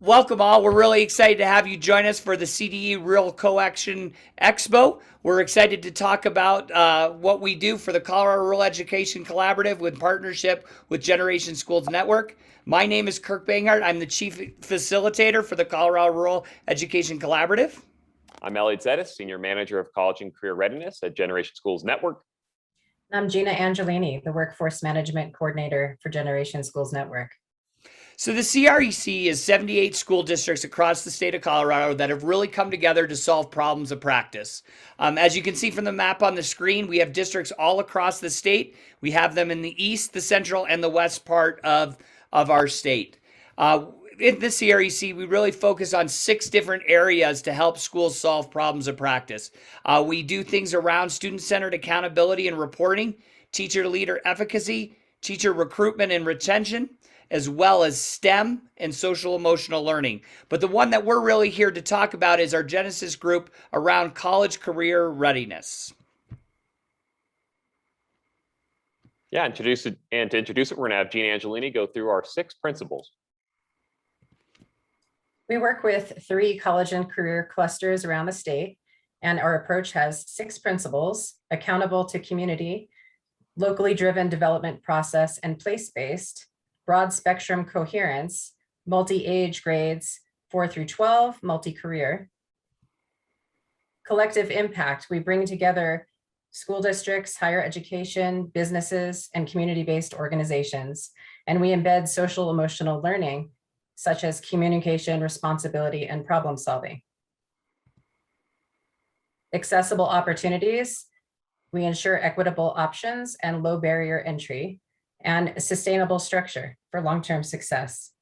Welcome all. We're really excited to have you join us for the CDE Rural Coaction Expo. We're excited to talk about what we do for the Colorado Rural Education Collaborative with partnership with Generation Schools Network. My name is Kirk Bangart. I'm the Chief Facilitator for the Colorado Rural Education Collaborative. I'm Elliot Zetis, Senior Manager of College and Career Readiness at Generation Schools Network. I'm Gina Angelini, the Workforce Management Coordinator for Generation Schools Network. So the CREC is 78 school districts across the state of Colorado that have really come together to solve problems of practice. As you can see from the map on the screen, we have districts all across the state. We have them in the east, the central, and the west part of our state. In the CREC, we really focus on 6 different areas to help schools solve problems of practice. We do things around student-centered accountability and reporting, teacher-to-leader efficacy, teacher recruitment and retention, as well as STEM and social emotional learning. But the one that we're really here to talk about is our Genesis group around college career readiness. Yeah, to introduce it, we're going to have Gina Angelini go through our 6 principles. We work with 3 college and career clusters around the state, and our approach has 6 principles: accountable to community, locally driven development process and place-based, broad spectrum coherence, multi-age grades 4 through 12, multi-career. Collective impact, we bring together school districts, higher education, businesses, and community-based organizations, and we embed social emotional learning, such as communication, responsibility, and problem solving. Accessible opportunities, we ensure equitable options and low barrier entry, and a sustainable structure for long-term success.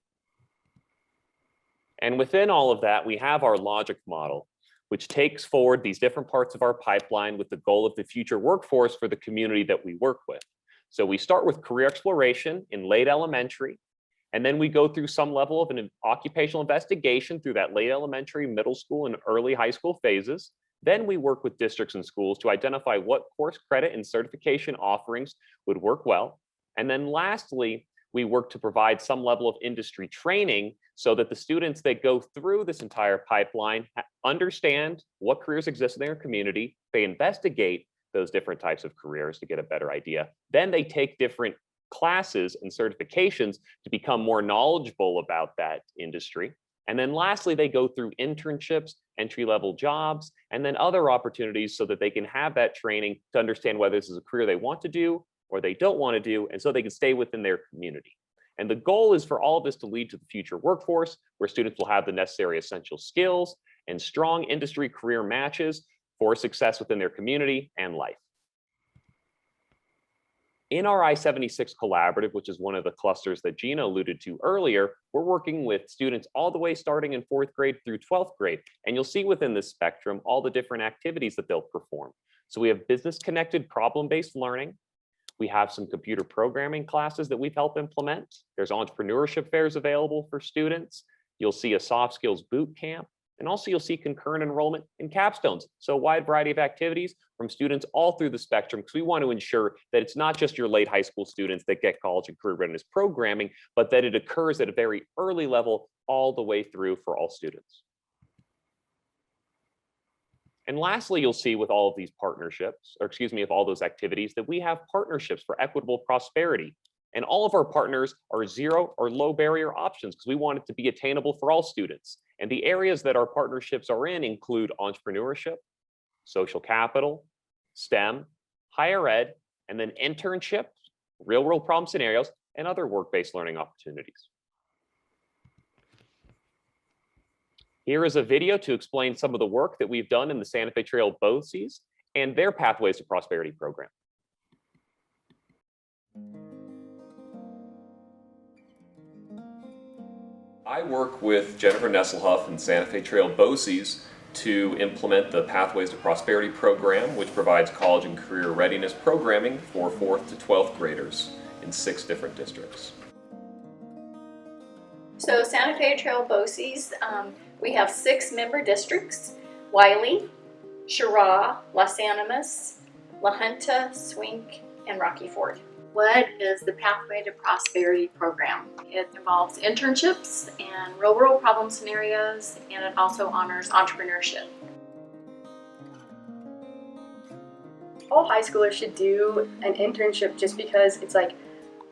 And within all of that, we have our logic model, which takes forward these different parts of our pipeline with the goal of the future workforce for the community that we work with. So we start with career exploration in late elementary, and then we go through some level of an occupational investigation through that late elementary, middle school, and early high school phases. Then we work with districts and schools to identify what course credit and certification offerings would work well. And then lastly, we work to provide some level of industry training so that the students that go through this entire pipeline understand what careers exist in their community. They investigate those different types of careers to get a better idea. Then they take different classes and certifications to become more knowledgeable about that industry. And then lastly, they go through internships, entry-level jobs, and then other opportunities so that they can have that training to understand whether this is a career they want to do or they don't want to do, and so they can stay within their community. And the goal is for all of this to lead to the future workforce, where students will have the necessary essential skills and strong industry career matches for success within their community and life. In our I-76 collaborative, which is one of the clusters that Gina alluded to earlier, we're working with students all the way starting in 4th grade through 12th grade. And you'll see within this spectrum all the different activities that they'll perform. So we have business-connected problem-based learning. We have some computer programming classes that we've helped implement. There's entrepreneurship fairs available for students. You'll see a soft skills boot camp. And also you'll see concurrent enrollment in capstones. So a wide variety of activities from students all through the spectrum, because we want to ensure that it's not just your late high school students that get college and career readiness programming, but that it occurs at a very early level all the way through for all students. And lastly, you'll see with all of these partnerships, or excuse me, of all those activities, that we have partnerships for equitable prosperity. And all of our partners are 0 or low barrier options because we want it to be attainable for all students. And the areas that our partnerships are in include entrepreneurship, social capital, STEM, higher ed, and then internships, real world problem scenarios, and other work-based learning opportunities. Here is a video to explain some of the work that we've done in the Santa Fe Trail BOCES and their Pathways to Prosperity program. I work with Jennifer Nesselhuff and Santa Fe Trail BOCES to implement the Pathways to Prosperity program, which provides college and career readiness programming for 4th to 12th graders in 6 different districts. So Santa Fe Trail BOCES, we have 6 member districts: Wiley, Cheraw, Las Animas, La Junta, Swink, and Rocky Ford. What is the Pathway to Prosperity program? It involves internships and real-world problem scenarios, and it also honors entrepreneurship. All high schoolers should do an internship just because it's like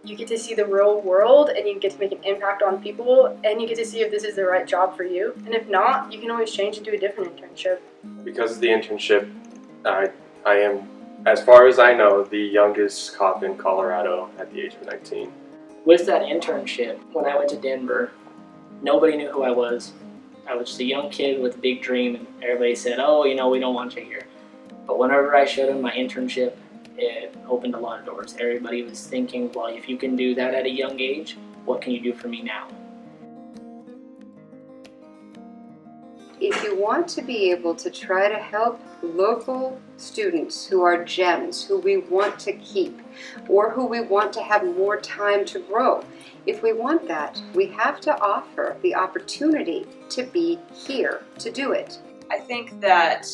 you get to see the real world and you get to make an impact on people and you get to see if this is the right job for you. And if not, you can always change and do a different internship. Because of the internship, I am, as far as I know, the youngest cop in Colorado at the age of 19. With that internship, when I went to Denver, nobody knew who I was. I was just a young kid with a big dream, and everybody said, oh, we don't want you here. But whenever I showed them my internship, it opened a lot of doors. Everybody was thinking, well, if you can do that at a young age, what can you do for me now? If you want to be able to try to help local students who are gems, who we want to keep, or who we want to have more time to grow, if we want that, we have to offer the opportunity to be here to do it. I think that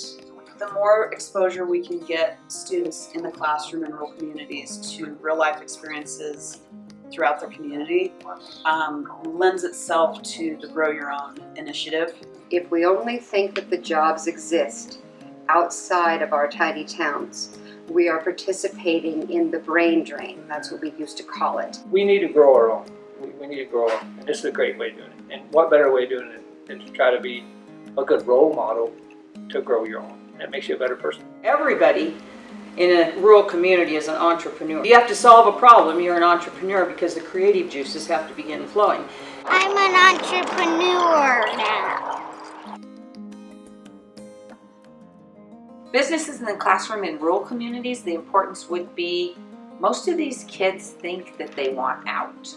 the more exposure we can get students in the classroom in rural communities to real life experiences throughout their community lends itself to the Grow Your Own initiative. If we only think that the jobs exist outside of our tiny towns, we are participating in the brain drain. That's what we used to call it. We need to grow our own. We need to grow our own. And this is a great way of doing it. And what better way of doing it than to try to be a good role model to grow your own. That makes you a better person. Everybody in a rural community is an entrepreneur. You have to solve a problem, you're an entrepreneur because the creative juices have to begin flowing. I'm an entrepreneur now. Businesses in the classroom in rural communities, the importance would be most of these kids think that they want out.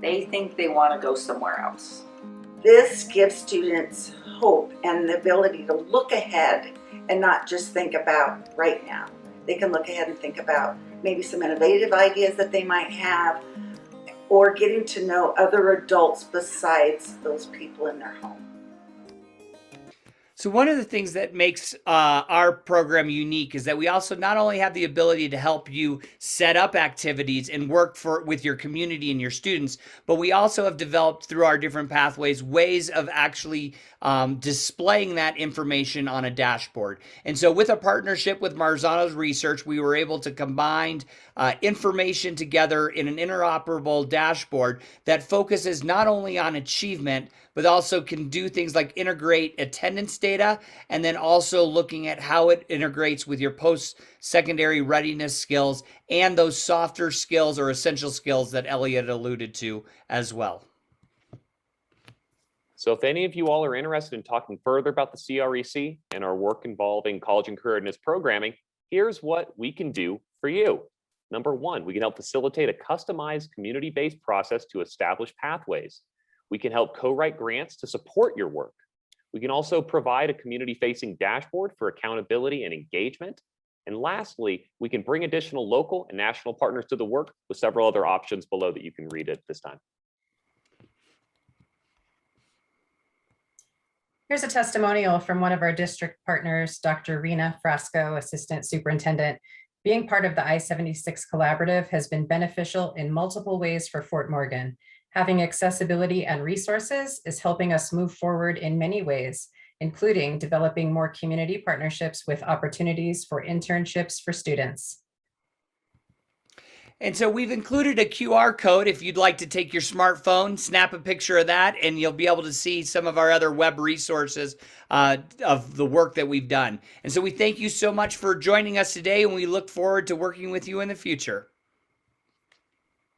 They think they want to go somewhere else. This gives students hope and the ability to look ahead and not just think about right now. They can look ahead and think about maybe some innovative ideas that they might have, or getting to know other adults besides those people in their home. So one of the things that makes our program unique is that we also not only have the ability to help you set up activities and work with your community and your students, but we also have developed through our different pathways ways of actually displaying that information on a dashboard. And so with a partnership with Marzano's Research, we were able to combine information together in an interoperable dashboard that focuses not only on achievement, but also can do things like integrate attendance data, and then also looking at how it integrates with your post-secondary readiness skills and those softer skills or essential skills that Elliot alluded to as well. So if any of you all are interested in talking further about the CREC and our work involving college and career readiness programming, here's what we can do for you. Number one, we can help facilitate a customized community-based process to establish pathways. We can help co-write grants to support your work. We can also provide a community-facing dashboard for accountability and engagement. And lastly, we can bring additional local and national partners to the work with several other options below that you can read at this time. Here's a testimonial from one of our district partners, Dr. Rena Frasco, Assistant Superintendent. Being part of the I-76 Collaborative has been beneficial in multiple ways for Fort Morgan. Having accessibility and resources is helping us move forward in many ways, including developing more community partnerships with opportunities for internships for students. And so we've included a QR code if you'd like to take your smartphone, snap a picture of that, and you'll be able to see some of our other web resources of the work that we've done. And so we thank you so much for joining us today, and we look forward to working with you in the future.